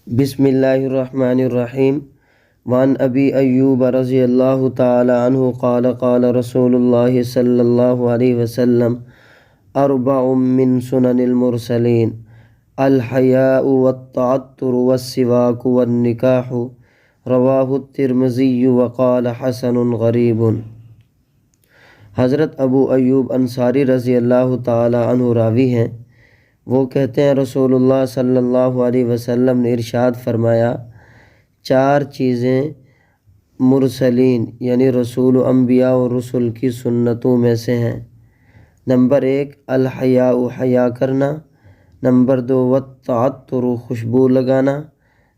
بسم اللہ الرحمن الرحیم۔ وعن ابی ایوب رضی اللہ تعالی عنہ قال قال رسول اللہ صلی اللہ علیہ وسلم اربع من سنن المرسلین الحیاء والتعطر والسواک والنکاح رواہ الترمذی وقال حسن غریب۔ حضرت ابو ایوب انصاری رضی اللہ تعالی عنہ راوی ہیں۔ وہ کہتے ہیں رسول اللہ صلی اللہ علیہ وسلم نے ارشاد فرمایا، 4 چیزیں مرسلین یعنی رسول و انبیاء و رسل کی سنتوں میں سے ہیں۔ نمبر 1 الحیاء حیا کرنا، نمبر 2 والتعطر خوشبو لگانا،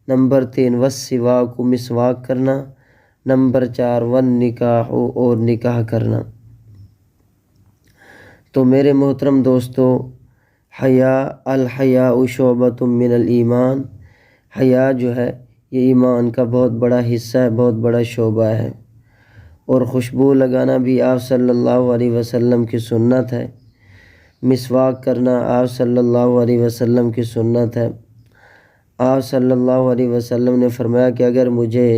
نمبر 3 والسواک مسواک کرنا، نمبر 4 والنکاح اور نکاح کرنا۔ تو میرے محترم دوستو، الحیاء شعبۃ من الایمان، حیا جو ہے یہ ایمان کا بہت بڑا حصہ ہے، بہت بڑا شعبہ ہے۔ اور خوشبو لگانا بھی آپ صلی اللہ علیہ وسلم کی سنت ہے۔ مسواک کرنا آپ صلی اللہ علیہ وسلم کی سنت ہے۔ آپ صلی اللہ علیہ وسلم نے فرمایا کہ اگر مجھے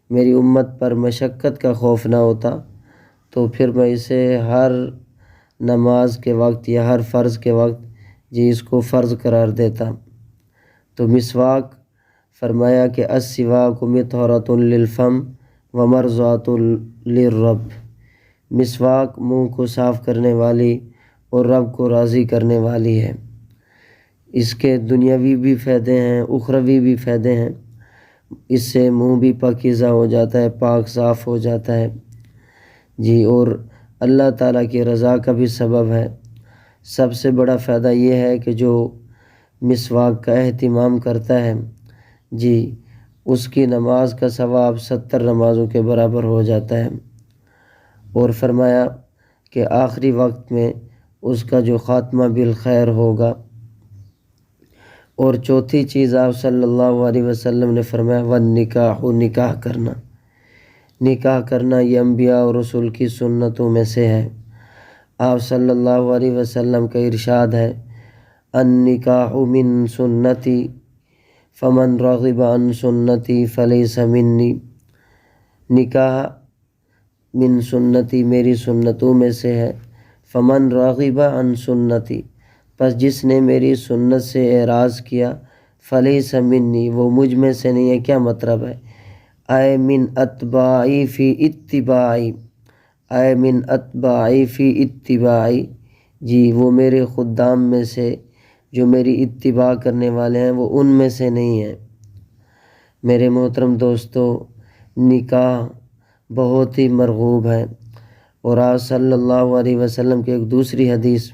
میری امت پر مشقت کا خوف نہ ہوتا تو پھر میں اسے ہر نماز کے وقت یا ہر فرض کے وقت اس کو فرض قرار دیتا۔ تو مسواک فرمایا کہ السواک مطہرۃ للفم ومرضات للرب، مسواک منہ کو صاف کرنے والی اور رب کو راضی کرنے والی ہے۔ اس کے دنیاوی بھی فائدے ہیں، اخروی بھی فائدے ہیں۔ اس سے منہ بھی پاکیزہ ہو جاتا ہے، پاک صاف ہو جاتا ہے اور اللہ تعالیٰ کی رضا کا بھی سبب ہے۔ سب سے بڑا فائدہ یہ ہے کہ جو مسواک کا اہتمام کرتا ہے اس کی نماز کا ثواب 70 نمازوں کے برابر ہو جاتا ہے۔ اور فرمایا کہ آخری وقت میں اس کا جو خاتمہ بالخیر ہوگا۔ اور چوتھی چیز آپ صلی اللہ علیہ وسلم نے فرمایا والنکاح، نکاح کرنا۔ نکاح کرنا یہ انبیاء اور رسول کی سنتوں میں سے ہے۔ آپ صلی اللہ علیہ وسلم کا ارشاد ہے، النکاح من سنتی فمن رغب عن سنتی فلیس منی۔ نکاح من سنتی میری سنتوں میں سے ہے، فمن رغب عن سنتی پس جس نے میری سنت سے اعراض کیا، فلیس منی وہ مجھ میں سے نہیں ہے۔ کیا مطلب ہے؟ اے من اتباعی فی اتباعی، اے من اتباعی فی اتباعی، وہ میرے خدام میں سے جو میری اتباع کرنے والے ہیں وہ ان میں سے نہیں ہیں۔ میرے محترم دوستو، نکاح بہت ہی مرغوب ہے۔ اور آپ صلی اللہ علیہ وسلم کی ایک دوسری حدیث،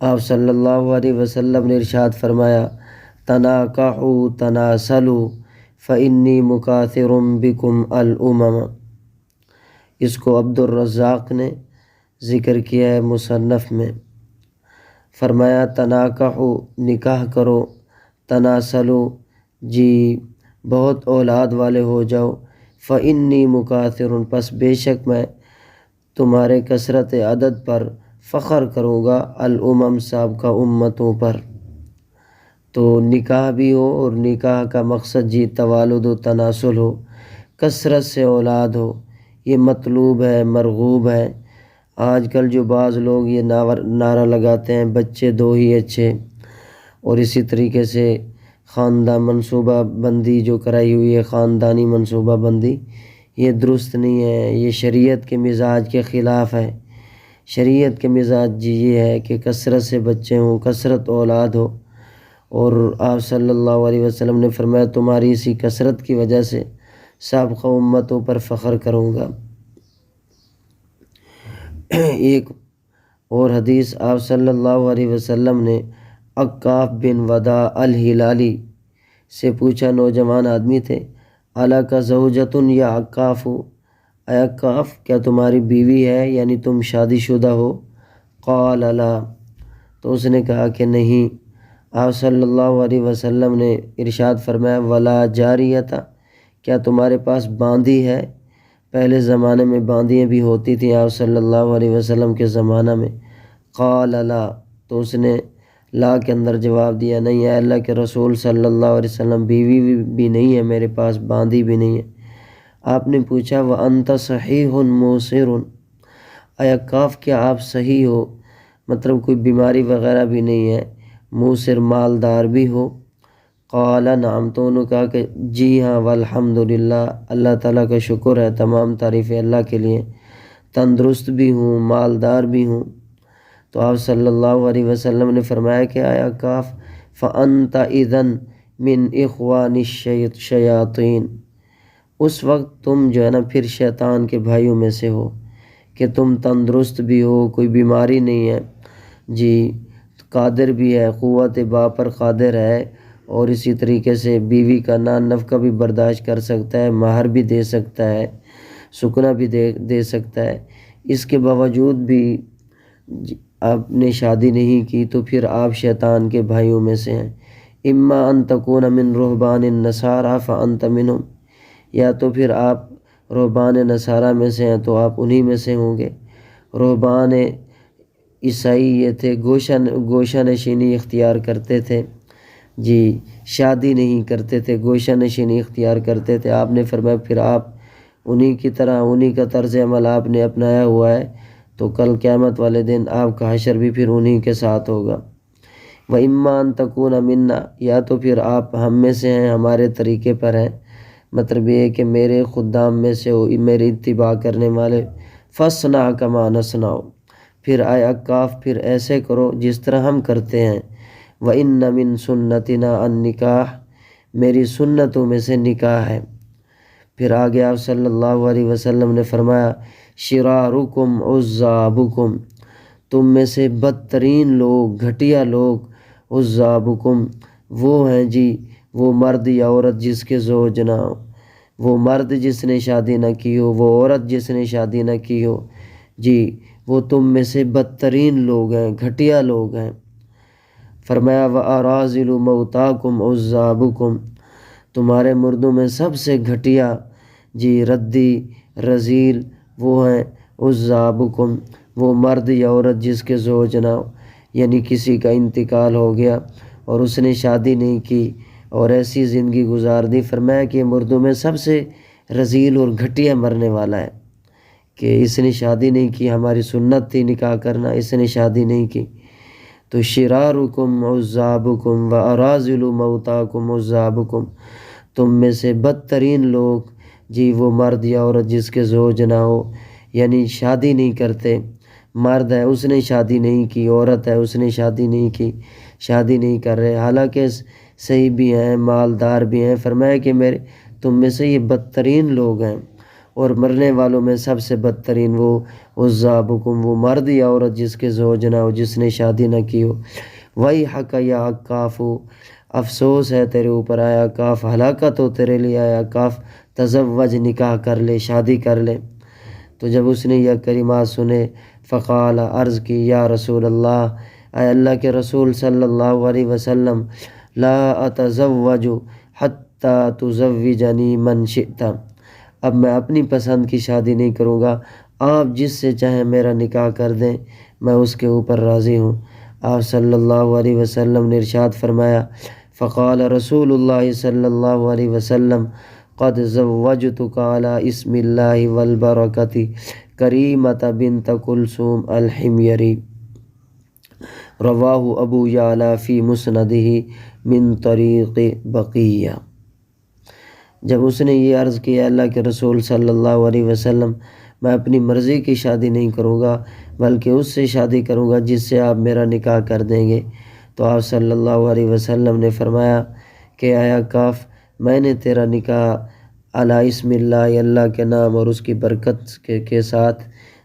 آپ صلی اللہ علیہ وسلم نے ارشاد فرمایا، تناکحوا تناسلوا فإنی مکاثر بکم الامم۔ اس کو عبد الرزاق نے ذکر کیا ہے مصنف میں۔ فرمایا تناکحوا نکاح کرو، تناسلوا بہت اولاد والے ہو جاؤ، فإنی مکاثر پس بے شک میں تمہارے کثرت عدد پر فخر کروں گا، الامم سابقہ امتوں پر۔ تو نکاح بھی ہو اور نکاح کا مقصد توالد و تناسل ہو، کثرت سے اولاد ہو، یہ مطلوب ہے، مرغوب ہے۔ آج کل جو بعض لوگ یہ نعرہ لگاتے ہیں بچے 2 ہی اچھے، اور اسی طریقے سے خاندان منصوبہ بندی جو کرائی ہوئی ہے، خاندانی منصوبہ بندی، یہ درست نہیں ہے، یہ شریعت کے مزاج کے خلاف ہے۔ شریعت کے مزاج یہ ہے کہ کثرت سے بچے ہوں، کثرت اولاد ہو۔ اور آپ صلی اللہ علیہ وسلم نے فرمایا تمہاری اسی کثرت کی وجہ سے سابقہ امتوں پر فخر کروں گا۔ ایک اور حدیث آپ صلی اللہ علیہ وسلم نے عقاف بن وداع الہلالی سے پوچھا، نوجوان آدمی تھے، الاک زوجۃ یا عقاف، اے عقاف کیا تمہاری بیوی ہے یعنی تم شادی شدہ ہو؟ قال لا، تو اس نے کہا کہ نہیں۔ آپ صلی اللہ علیہ وسلم نے ارشاد فرمایا ولا جاریۃ، کیا تمہارے پاس باندھی ہے؟ پہلے زمانے میں باندیاں بھی ہوتی تھیں آپ صلی اللہ علیہ وسلم کے زمانہ میں۔ قال لا، تو اس نے لا کے اندر جواب دیا، نہیں اے اللہ کے رسول صلی اللہ علیہ وسلم، بیوی بھی نہیں ہے میرے پاس، باندھی بھی نہیں ہے۔ آپ نے پوچھا وَأَنْتَ صَحِيحٌ مُوسِرٌ، اے کاف کیا آپ صحیح ہو، مطلب کوئی بیماری وغیرہ بھی نہیں ہے، موسر مالدار بھی ہو؟ قال نعم، تو انہوں نے کہا کہ جی ہاں، والحمدللہ، اللہ تعالیٰ کا شکر ہے، تمام تعریفیں اللہ کے لیے، تندرست بھی ہوں، مالدار بھی ہوں۔ تو آپ صلی اللہ علیہ وسلم نے فرمایا کہ آیا کاف فَأَنْتَ إِذًا مِّنْ إِخْوَانِ الشَّيَاطِينِ، اس وقت تم جو ہے نا پھر شیطان کے بھائیوں میں سے ہو، کہ تم تندرست بھی ہو، کوئی بیماری نہیں ہے جی، قادر بھی ہے، قوت با پر قادر ہے، اور اسی طریقے سے بیوی کا نان نفقہ بھی برداشت کر سکتا ہے، مہر بھی دے سکتا ہے، سکنا بھی دے سکتا ہے۔ اس کے باوجود بھی آپ نے شادی نہیں کی، تو پھر آپ شیطان کے بھائیوں میں سے ہیں۔ اما ان تکون من رہبان النصارى فانت منهم، یا تو پھر آپ رہبان نصارہ میں سے ہیں تو آپ انہی میں سے ہوں گے۔ رہبان عیسائی یہ تھے، گوشہ نشینی اختیار کرتے تھے جی، شادی نہیں کرتے تھے، گوشہ نشینی اختیار کرتے تھے۔ آپ نے فرمایا پھر آپ انہی کی طرح، انہی کا طرز عمل آپ نے اپنایا ہوا ہے، تو کل قیامت والے دن آپ کا حشر بھی پھر انہی کے ساتھ ہوگا۔ وَإِمَّا أَن تَكُونَ مِنَّا، یا تو پھر آپ ہم میں سے ہیں، ہمارے طریقے پر ہیں، مطلب یہ ہے کہ میرے خدام میں سے ہو، میری اتباع کرنے والے۔ فَاصْنَعْ كَمَا نَصْنَعُ، پھر آئے اکاف پھر ایسے کرو جس طرح ہم کرتے ہیں۔ وَإِنَّ مِن سُنَّتِنَا النِّكَاحَ، میری سنتوں میں سے نکاح ہے۔ پھر آگے آپ صلی اللہ علیہ وسلم نے فرمایا شِرَارُكُمْ عُزَّابُكُمْ، تم میں سے بدترین لوگ، گھٹیا لوگ، عُزَّابُكُمْ، وہ ہیں جی، وہ مرد یا عورت جس کے زوج نہ ہو، وہ مرد جس نے شادی نہ کی ہو، وہ عورت جس نے شادی نہ کی ہو جی، وہ تم میں سے بدترین لوگ ہیں، گھٹیا لوگ ہیں۔ فرمایا وَأَرَاذِلُ مَوْتَاكُمْ عُزَّابُكُمْ، تمہارے مردوں میں سب سے گھٹیا جی، ردی، رذیل وہ ہیں عُزَّابُكُمْ، وہ مرد یا عورت جس کے زوج نہ ہو، یعنی کسی کا انتقال ہو گیا اور اس نے شادی نہیں کی اور ایسی زندگی گزار دی۔ فرمایا کہ مردوں میں سب سے رذیل اور گھٹیا مرنے والا ہے کہ اس نے شادی نہیں کی، ہماری سنت تھی نکاح کرنا، اس نے شادی نہیں کی۔ تو شِرَارُكُمْ عُزَّابُكُمْ وَأَرَاذِلُ مَوْتَاكُمْ عُزَّابُكُمْ، تم میں سے بدترین لوگ جی، وہ مرد یا عورت جس کے زوج نہ ہو، یعنی شادی نہیں کرتے، مرد ہے اس نے شادی نہیں کی، عورت ہے اس نے شادی نہیں کی، شادی نہیں کر رہے، حالانکہ صحیح بھی ہیں، مالدار بھی ہیں۔ فرمایا کہ تم میں سے یہ بدترین لوگ ہیں، اور مرنے والوں میں سب سے بدترین وہ عُزَّابُكُمْ، وہ مرد یا عورت جس کے زوج نہ ہو، جس نے شادی نہ کی ہو۔ وَيْحَكَ يَا عَكَّافُ، افسوس ہے تیرے اوپر آیا کاف، ہلاکت ہو تیرے لیے آیا کاف، تزوج، نکاح کر لے، شادی کر لے۔ تو جب اس نے یہ کلمات سنے فقال، عرض کی یا رسول اللہ، اے اللہ کے رسول صلی اللہ علیہ وسلم، لا اتزوج حتی تزوجنی من شئت، اب میں اپنی پسند کی شادی نہیں کروں گا، آپ جس سے چاہیں میرا نکاح کر دیں، میں اس کے اوپر راضی ہوں۔ آپ صلی اللہ علیہ وسلم نے ارشاد فرمایا فقال رسول اللہ صلی اللہ علیہ وسلم قد زوجتک علی اسم اللہ والبرکۃ کریمۃ بنت کلثوم الحميری، رواہ ابو یعلی فی مسندہ من طریق بقیہ۔ جب اس نے یہ عرض کیا اللہ کے رسول صلی اللہ علیہ وسلم، میں اپنی مرضی کی شادی نہیں کروں گا بلکہ اس سے شادی کروں گا جس سے آپ میرا نکاح کر دیں گے، تو آپ صلی اللہ علیہ وسلم نے فرمایا کہ آیا کاف، میں نے تیرا نکاح علی اسم اللہ، اللہ کے نام اور اس کی برکت کے ساتھ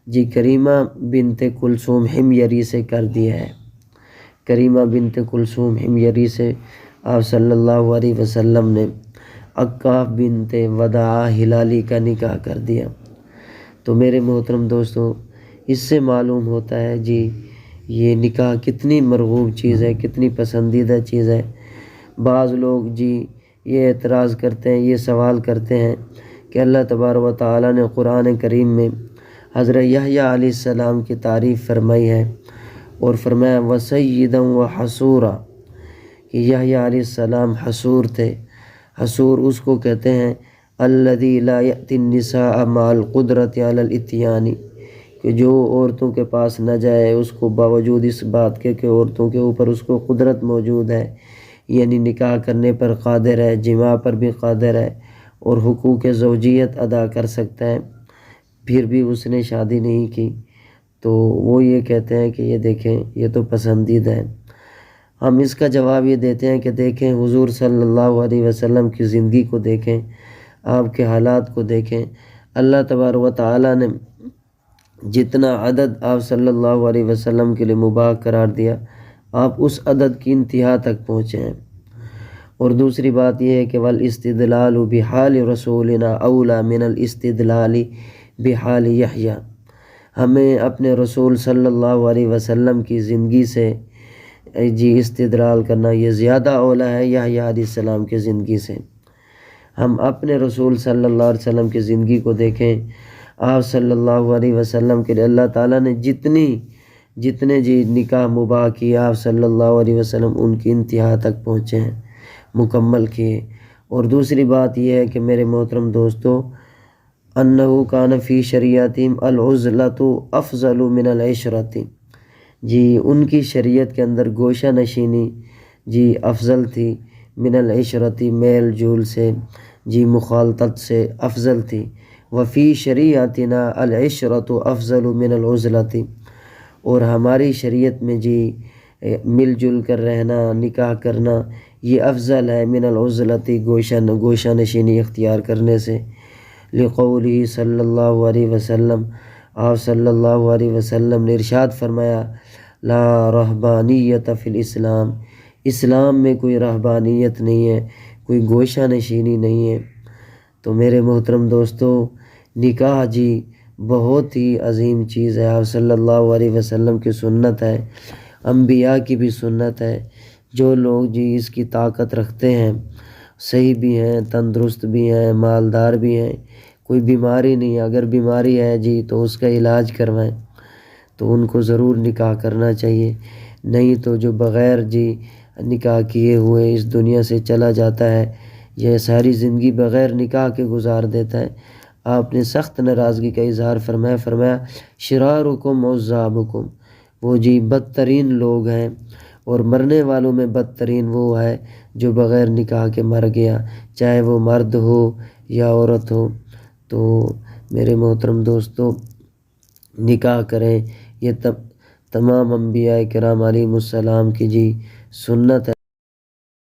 جی کریمہ بنت کلثوم حميری سے کر دیا ہے۔ کریمہ بنت کلثوم حميری سے آپ صلی اللہ علیہ وسلم نے عکاف بنت وداع ہلالی کا نکاح کر دیا۔ تو میرے محترم دوستو، اس سے معلوم ہوتا ہے جی یہ نکاح کتنی مرغوب چیز ہے، کتنی پسندیدہ چیز ہے۔ بعض لوگ جی یہ اعتراض کرتے ہیں، یہ سوال کرتے ہیں کہ اللہ تبارک و تعالیٰ نے قرآن کریم میں حضرت یحییٰ علیہ السلام کی تعریف فرمائی ہے، اور فرمایا وسیدا و حصورا کہ یحییٰ علیہ السلام حصور تھے۔ حصور اس کو کہتے ہیں الذی لا یأتی النساء مع القدرۃ علی الاتیان، کہ جو عورتوں کے پاس نہ جائے اس کو باوجود اس بات کے کہ عورتوں کے اوپر اس کو قدرت موجود ہے، یعنی نکاح کرنے پر قادر ہے، جماع پر بھی قادر ہے اور حقوق زوجیت ادا کر سکتا ہے، پھر بھی اس نے شادی نہیں کی، تو وہ یہ کہتے ہیں کہ یہ دیکھیں یہ تو پسندیدہ ہے۔ ہم اس کا جواب یہ دیتے ہیں کہ دیکھیں حضور صلی اللہ علیہ وسلم کی زندگی کو دیکھیں، آپ کے حالات کو دیکھیں۔ اللہ تبارک و تعالیٰ نے جتنا عدد آپ صلی اللہ علیہ وسلم کے لیے مباح قرار دیا، آپ اس عدد کی انتہا تک پہنچے ہیں۔ اور دوسری بات یہ ہے کہ والاستدلال بحال رسولنا اولا من الاستدلال بحال یحییٰ، ہمیں اپنے رسول صلی اللہ علیہ وسلم کی زندگی سے استدلال کرنا یہ زیادہ اولا ہے یحییٰ علیہ السلام کی زندگی سے۔ ہم اپنے رسول صلی اللہ علیہ وسلم کی زندگی کو دیکھیں، آپ صلی اللہ علیہ وسلم کے لیے اللہ تعالیٰ نے جتنے نکاح مباح کیے، آپ صلی اللہ علیہ وسلم ان کی انتہا تک پہنچے ہیں، مکمل کیے۔ اور دوسری بات یہ ہے کہ میرے محترم دوستو، انہو کان فی شریعتہم العزلۃ افضل من العشرۃ، ان کی شریعت کے اندر گوشہ نشینی افضل تھی، من العشرۃ میل جول سے، مخالطت سے افضل تھی۔ وفی شریعتنا العشرۃ افضل من العزلۃ، اور ہماری شریعت میں مل جل کر رہنا، نکاح کرنا یہ افضل ہے من العزلۃ گوشہ نشینی اختیار کرنے سے۔ لقولہ صلی اللہ علیہ وسلم، آپ صلی اللہ علیہ وسلم نے ارشاد فرمایا لا رہبانیت فی الاسلام، اسلام میں کوئی رہبانیت نہیں ہے، کوئی گوشہ نشینی نہیں ہے۔ تو میرے محترم دوستو، نکاح بہت ہی عظیم چیز ہے، آپ صلی اللہ علیہ وسلم کی سنت ہے، انبیاء کی بھی سنت ہے۔ جو لوگ اس کی طاقت رکھتے ہیں، صحیح بھی ہیں، تندرست بھی ہیں، مالدار بھی ہیں، کوئی بیماری نہیں، اگر بیماری ہے تو اس کا علاج کروائیں، تو ان کو ضرور نکاح کرنا چاہیے۔ نہیں تو جو بغیر نکاح کیے ہوئے اس دنیا سے چلا جاتا ہے، یہ ساری زندگی بغیر نکاح کے گزار دیتا ہے۔ آپ نے سخت ناراضگی کا اظہار فرمایا شرارکم عذابکم، وہ بدترین لوگ ہیں، اور مرنے والوں میں بدترین وہ ہے جو بغیر نکاح کے مر گیا، چاہے وہ مرد ہو یا عورت ہو۔ تو میرے محترم دوستو، نکاح کریں، یہ تمام انبیاء کرام علیہم السلام کی سنت ہے۔